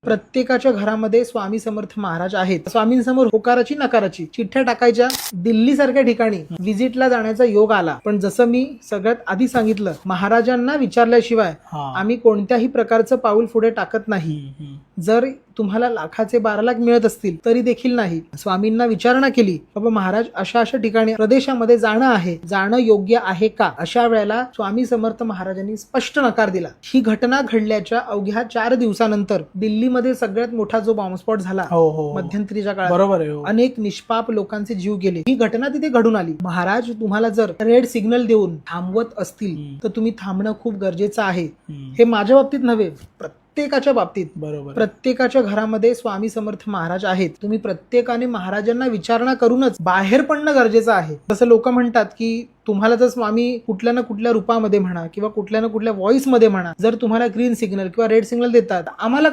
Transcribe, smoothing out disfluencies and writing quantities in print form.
प्रत्येकाच्या घरामध्ये स्वामी समर्थ महाराज आहेत. स्वामींसमोर होकाराची नकाराची चिठ्ठ्या टाकायच्या. दिल्ली सारख्या ठिकाणी व्हिजिटला जाण्याचा योग आला, पण जसं मी सगळ्यात आधी सांगितलं, महाराजांना विचारल्याशिवाय आम्ही कोणत्याही प्रकारचं पाऊल पुढे टाकत नाही. जर तुम्हाला लाखाचे 12 लाख मिळत असतील तरी देखील नाही. स्वामींना विचारणा केली, बाबा महाराज अशा अशा ठिकाणी प्रदेशामध्ये जाणं योग्य आहे का? अशा वेळेला स्वामी समर्थ महाराजांनी स्पष्ट नकार दिला. ही घटना घडल्याच्या अवघ्या 4 दिवसानंतर दिल्लीमध्ये सगळ्यात मोठा जो बॉम्बस्फोट झाला मध्यंतरीच्या काळात, बरोबर आहे, अनेक निष्पाप लोकांचे जीव गेले. ही घटना तिथे घडून आली. महाराज तुम्हाला जर रेड सिग्नल देऊन थांबवत असतील तर तुम्ही थांबणं खूप गरजेचं आहे. हे माझ्या बाबतीत नव्हे, प्रत्येकाच्या बाबतीत. बरोबर. प्रत्येकाच्या घरामध्ये स्वामी समर्थ महाराज आहेत. तुम्ही प्रत्येकाने महाराजांना विचारणा करूनच बाहेर पडणं गरजेचं आहे. जसं लोक म्हणतात की तुम्हाला जर स्वामी कुठल्या ना कुठल्या रूपामध्ये म्हणा किंवा कुठल्या ना कुठल्या व्हॉइस मध्ये म्हणा, जर तुम्हाला ग्रीन सिग्नल किंवा रेड सिग्नल देतात, आम्हाला